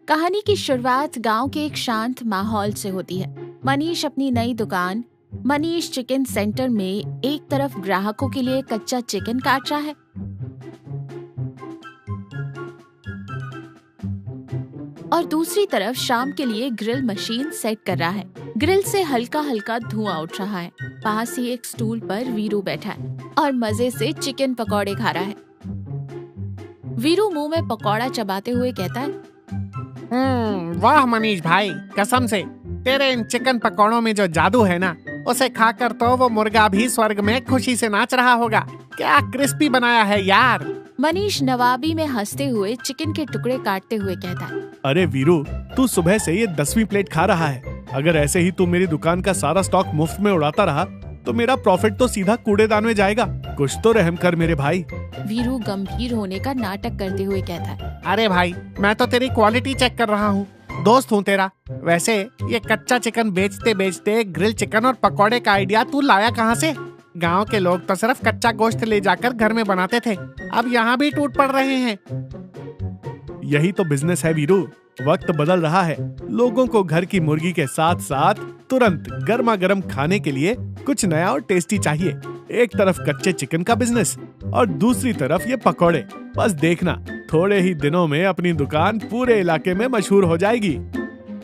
कहानी की शुरुआत गांव के एक शांत माहौल से होती है। मनीष अपनी नई दुकान मनीष चिकन सेंटर में एक तरफ ग्राहकों के लिए कच्चा चिकन काट रहा है और दूसरी तरफ शाम के लिए ग्रिल मशीन सेट कर रहा है। ग्रिल से हल्का हल्का धुआं उठ रहा है। पास ही एक स्टूल पर वीरू बैठा है और मजे से चिकन पकौड़े खा रहा है। वीरू मुंह में पकौड़ा चबाते हुए कहता है, वाह मनीष भाई, कसम से तेरे इन चिकन पकौड़ों में जो जादू है ना, उसे खाकर तो वो मुर्गा भी स्वर्ग में खुशी से नाच रहा होगा। क्या क्रिस्पी बनाया है यार। मनीष नवाबी में हंसते हुए चिकन के टुकड़े काटते हुए कहता है, अरे वीरू, तू सुबह से ये 10वीं प्लेट खा रहा है। अगर ऐसे ही तू मेरी दुकान का सारा स्टॉक मुफ्त में उड़ाता रहा तो मेरा प्रॉफिट तो सीधा कूड़ेदान में जाएगा। कुछ तो रहम कर मेरे भाई। वीरू गंभीर होने का नाटक करते हुए कहता है, अरे भाई, मैं तो तेरी क्वालिटी चेक कर रहा हूँ, दोस्त हूँ तेरा। वैसे ये कच्चा चिकन बेचते बेचते ग्रिल चिकन और पकौड़े का आइडिया तू लाया कहाँ से? गांव के लोग तो सिर्फ कच्चा गोश्त ले जाकर घर में बनाते थे, अब यहाँ भी टूट पड़ रहे हैं। यही तो बिजनेस है वीरू। वक्त बदल रहा है। लोगों को घर की मुर्गी के साथ साथ तुरंत गर्मा गर्म खाने के लिए कुछ नया और टेस्टी चाहिए। एक तरफ कच्चे चिकन का बिजनेस और दूसरी तरफ ये पकौड़े। बस देखना, थोड़े ही दिनों में अपनी दुकान पूरे इलाके में मशहूर हो जाएगी।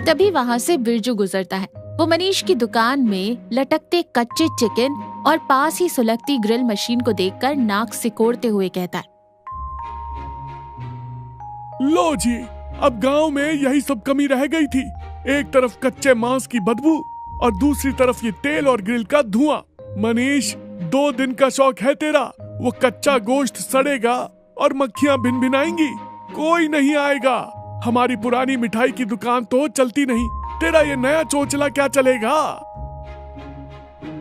तभी वहाँ से बिरजू गुजरता है। वो मनीष की दुकान में लटकते कच्चे चिकन और पास ही सुलगती ग्रिल मशीन को देखकर नाक सिकोड़ते हुए कहता है, लो जी, अब गांव में यही सब कमी रह गई थी। एक तरफ कच्चे मांस की बदबू और दूसरी तरफ ये तेल और ग्रिल का धुआं। मनीष, 2 दिन का शौक है तेरा। वो कच्चा गोश्त सड़ेगा और मक्खियां भिनभिनाएंगी, कोई नहीं आएगा। हमारी पुरानी मिठाई की दुकान तो चलती नहीं, तेरा ये नया चोचला क्या चलेगा?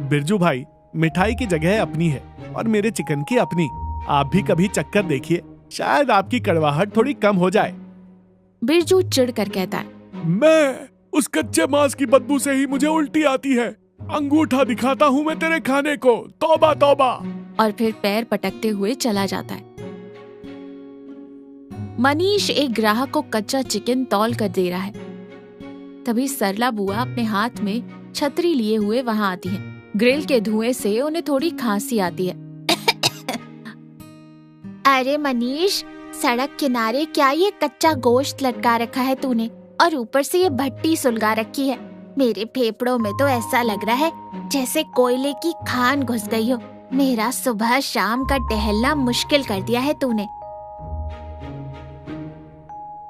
बिरजू भाई, मिठाई की जगह अपनी है और मेरे चिकन की अपनी। आप भी कभी चक्कर देखिए, शायद आपकी कड़वाहट थोड़ी कम हो जाए। बिरजू चिढ़कर कहता है, मैं उस कच्चे मांस की बदबू से ही मुझे उल्टी आती है। अंगूठा दिखाता हूँ मैं तेरे खाने को, तौबा तौबा। और फिर पैर पटकते हुए चला जाता है। मनीष एक ग्राहक को कच्चा चिकन तौल कर दे रहा है। तभी सरला बुआ अपने हाथ में छतरी लिए हुए वहां आती है। ग्रिल के धुएं से उन्हें थोड़ी खांसी आती है। अरे मनीष, सड़क किनारे क्या ये कच्चा गोश्त लटका रखा है तूने, और ऊपर से ये भट्टी सुलगा रखी है। मेरे फेफड़ों में तो ऐसा लग रहा है जैसे कोयले की खान घुस गई हो। मेरा सुबह शाम का टहलना मुश्किल कर दिया है तूने।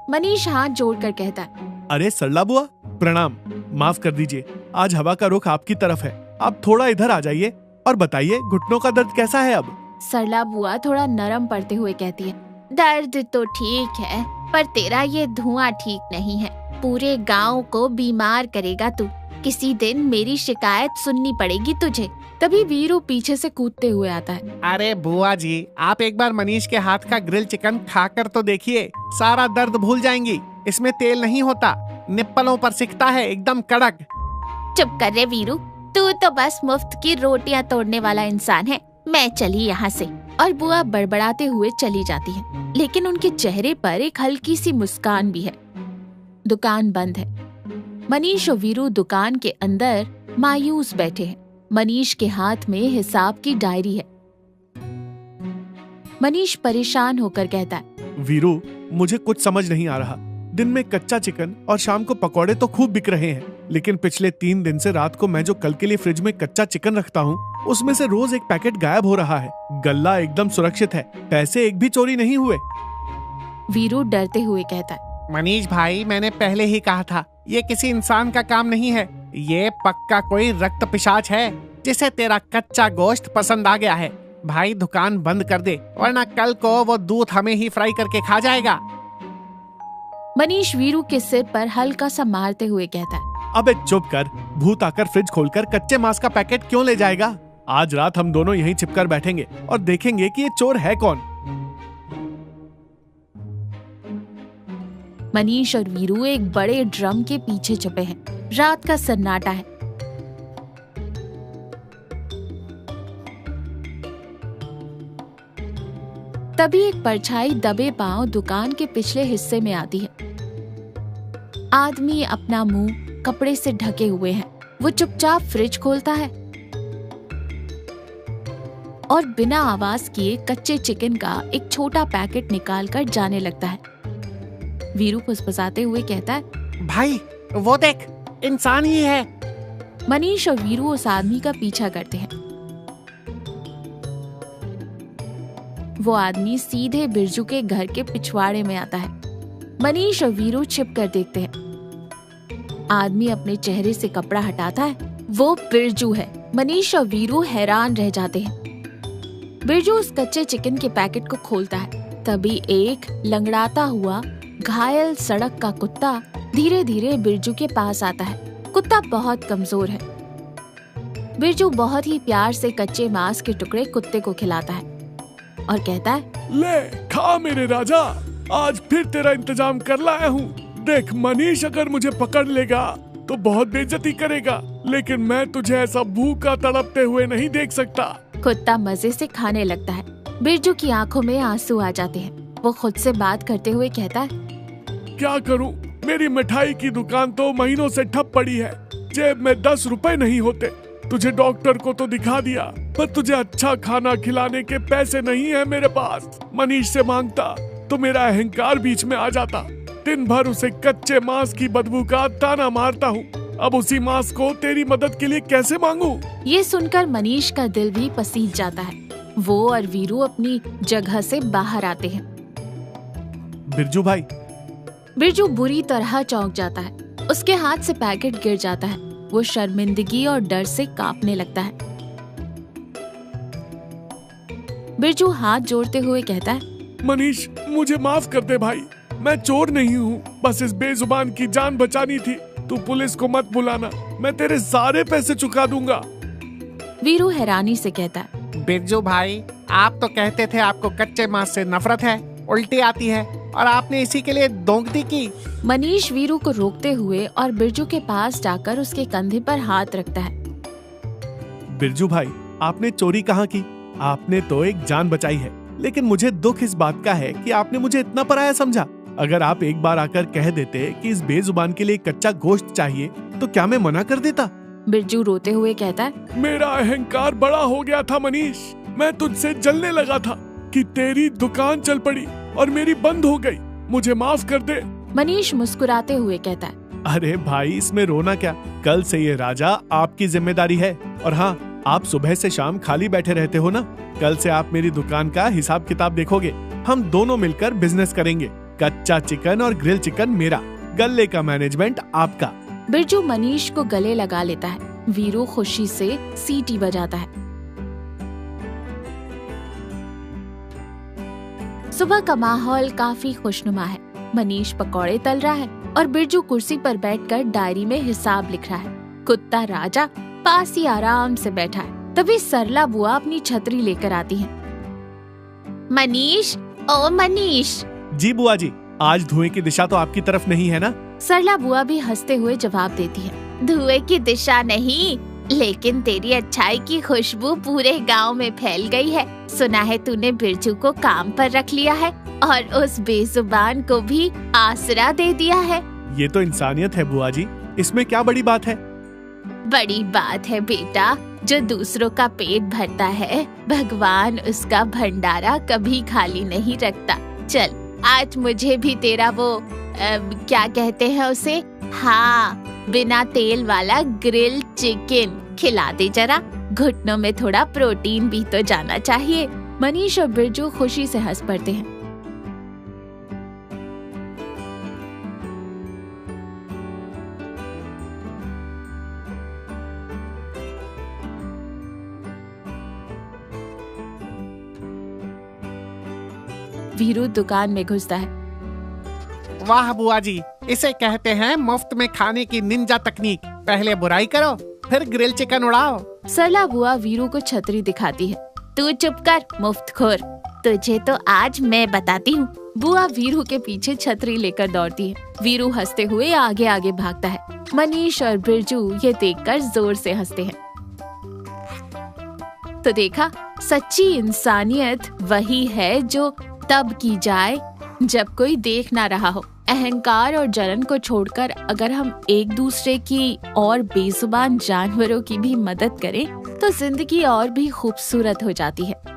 मनीष हाथ जोड़कर कहता है, अरे सरला बुआ, प्रणाम। माफ कर दीजिए, आज हवा का रुख आपकी तरफ है। आप थोड़ा इधर आ जाइए और बताइए, घुटनों का दर्द कैसा है अब? सरला बुआ थोड़ा नरम पड़ते हुए कहती है, दर्द तो ठीक है, पर तेरा ये धुआं ठीक नहीं है। पूरे गांव को बीमार करेगा तू। किसी दिन मेरी शिकायत सुननी पड़ेगी तुझे। तभी वीरू पीछे से कूदते हुए आता है। अरे बुआ जी, आप एक बार मनीष के हाथ का ग्रिल चिकन खाकर तो देखिए, सारा दर्द भूल जाएंगी। इसमें तेल नहीं होता, निप्पलों पर सिकता है, एकदम कड़क। चुप कर रे वीरू, तू तो बस मुफ्त की रोटियां तोड़ने वाला इंसान है। मैं चली यहाँ से। और बुआ बड़बड़ाते हुए चली जाती है, लेकिन उनके चेहरे पर एक हल्की सी मुस्कान भी है। दुकान बंद है। मनीष और वीरू दुकान के अंदर मायूस बैठे हैं। मनीष के हाथ में हिसाब की डायरी है। मनीष परेशान होकर कहता है, वीरू, मुझे कुछ समझ नहीं आ रहा। दिन में कच्चा चिकन और शाम को पकौड़े तो खूब बिक रहे हैं, लेकिन पिछले 3 दिन से रात को मैं जो कल के लिए फ्रिज में कच्चा चिकन रखता हूँ, उसमें से रोज एक पैकेट गायब हो रहा है। गल्ला एकदम सुरक्षित है, पैसे एक भी चोरी नहीं हुए। वीरू डरते हुए कहता है, मनीष भाई, मैंने पहले ही कहा था, ये किसी इंसान का काम नहीं है। ये पक्का कोई रक्त पिशाच है जिसे तेरा कच्चा गोश्त पसंद आ गया है। भाई दुकान बंद कर दे, वरना कल को वो दूध हमें ही फ्राई करके खा जाएगा। मनीष वीरू के सिर पर हल्का सा मारते हुए कहता है, अबे चुप कर। भूत आकर फ्रिज खोलकर कच्चे मांस का पैकेट क्यों ले जाएगा? आज रात हम दोनों यहीं छिपकर बैठेंगे और देखेंगे कि ये चोर है कौन। मनीष और वीरू एक बड़े ड्रम के पीछे छुपे हैं। रात का सन्नाटा है। तभी एक परछाई दबे पांव दुकान के पिछले हिस्से में आती है। आदमी अपना मुंह कपड़े से ढके हुए है। वो चुपचाप फ्रिज खोलता है और बिना आवाज किए कच्चे चिकन का एक छोटा पैकेट निकालकर जाने लगता है। वीरू फुसफुसाते हुए कहता है, भाई वो देख, इंसान ही है। मनीष और वीरू उस आदमी का पीछा करते हैं। वो आदमी सीधे बिरजू के घर के पिछवाड़े में आता है। मनीष और वीरू छिप कर देखते हैं। आदमी अपने चेहरे से कपड़ा हटाता है। वो बिरजू है। मनीष और वीरू हैरान रह जाते हैं। बिरजू उस कच्चे चिकन के पैकेट को खोलता है। तभी एक लंगड़ाता हुआ घायल सड़क का कुत्ता धीरे धीरे बिरजू के पास आता है। कुत्ता बहुत कमजोर है। बिरजू बहुत ही प्यार से कच्चे मांस के टुकड़े कुत्ते को खिलाता है और कहता है, ले खा मेरे राजा, आज फिर तेरा इंतजाम कर लाया हूँ। देख मनीष अगर मुझे पकड़ लेगा तो बहुत बेइज्जती करेगा, लेकिन मैं तुझे ऐसा भूखा तड़पते हुए नहीं देख सकता। कुत्ता मजे से खाने लगता है। बिरजू की आंखों में आंसू आ जाते हैं। वो खुद से बात करते हुए कहता है, क्या करूं? मेरी मिठाई की दुकान तो महीनों से ठप पड़ी है। जेब में 10 रुपए नहीं होते। तुझे डॉक्टर को तो दिखा दिया, पर तुझे अच्छा खाना खिलाने के पैसे नहीं है मेरे पास। मनीष से मांगता तो मेरा अहंकार बीच में आ जाता। दिन भर उसे कच्चे मांस की बदबू का ताना मारता हूँ। अब उसी मांस को तेरी मदद के लिए कैसे मांगू? ये सुनकर मनीष का दिल भी पसीज जाता है। वो और वीरू अपनी जगह से बाहर आते हैं। बिरजू भाई। बिरजू बुरी तरह चौंक जाता है। उसके हाथ से पैकेट गिर जाता है। वो शर्मिंदगी और डर से कांपने लगता है। बिरजू हाथ जोड़ते हुए कहता है, मनीष मुझे माफ कर दे भाई, मैं चोर नहीं हूँ। बस इस बेजुबान की जान बचानी थी। तू पुलिस को मत बुलाना, मैं तेरे सारे पैसे चुका दूंगा। वीरू हैरानी से कहता है, बिरजू भाई, आप तो कहते थे आपको कच्चे मांस से नफरत है, उल्टी आती है, और आपने इसी के लिए दोगती की। मनीष वीरू को रोकते हुए और बिरजू के पास जाकर उसके कंधे पर हाथ रखता है। बिरजू भाई, आपने चोरी कहाँ की? आपने तो एक जान बचाई है, लेकिन मुझे दुख इस बात का है कि आपने मुझे इतना पराया समझा। अगर आप एक बार आकर कह देते कि इस बेजुबान के लिए कच्चा गोश्त चाहिए, तो क्या मैं मना कर देता? बिरजू रोते हुए कहता है, मेरा अहंकार बड़ा हो गया था मनीष। मैं तुझसे जलने लगा था कि तेरी दुकान चल पड़ी और मेरी बंद हो गई। मुझे माफ कर दे। मनीष मुस्कुराते हुए कहता है, अरे भाई, इसमें रोना क्या? कल से ये राजा आपकी जिम्मेदारी है। और हाँ, आप सुबह से शाम खाली बैठे रहते हो ना, कल से आप मेरी दुकान का हिसाब किताब देखोगे। हम दोनों मिलकर बिजनेस करेंगे। कच्चा चिकन और ग्रिल चिकन मेरा, गल्ले का मैनेजमेंट आपका। बिरजू मनीष को गले लगा लेता है। वीरू खुशी से सीटी बजाता है। सुबह का माहौल काफी खुशनुमा है। मनीष पकौड़े तल रहा है और बिरजू कुर्सी पर बैठकर डायरी में हिसाब लिख रहा है। कुत्ता राजा पास ही आराम से बैठा है। तभी सरला बुआ अपनी छतरी लेकर आती है। मनीष, ओ मनीष। जी बुआ जी, आज धुएं की दिशा तो आपकी तरफ नहीं है ना? सरला बुआ भी हंसते हुए जवाब देती है, धुएं की दिशा नहीं, लेकिन तेरी अच्छाई की खुशबू पूरे गांव में फैल गई है। सुना है तूने बिरजू को काम पर रख लिया है और उस बेजुबान को भी आसरा दे दिया है। ये तो इंसानियत है बुआ जी, इसमें क्या बड़ी बात है? बड़ी बात है बेटा, जो दूसरों का पेट भरता है, भगवान उसका भंडारा कभी खाली नहीं रखता। चल, आज मुझे भी तेरा वो क्या कहते हैं उसे, हाँ, बिना तेल वाला ग्रिल चिकन खिला दे जरा। घुटनों में थोड़ा प्रोटीन भी तो जाना चाहिए। मनीष और बिरजू खुशी से हंस पड़ते हैं। वीरू दुकान में घुसता है। वाह बुआ जी, इसे कहते हैं मुफ्त में खाने की निंजा तकनीक। पहले बुराई करो, फिर ग्रिल चिकन उड़ाओ। सरला बुआ वीरू को छतरी दिखाती है। तू चुप कर मुफ्तखोर, तुझे तो आज मैं बताती हूँ। बुआ वीरू के पीछे छतरी लेकर दौड़ती है। वीरू हंसते हुए आगे आगे भागता है। मनीष और बिरजू ये देखकर जोर से हंसते हैं। तो देखा, सच्ची इंसानियत वही है जो तब की जाए जब कोई देख ना रहा हो। अहंकार और जलन को छोड़कर अगर हम एक दूसरे की और बेजुबान जानवरों की भी मदद करें तो जिंदगी और भी खूबसूरत हो जाती है।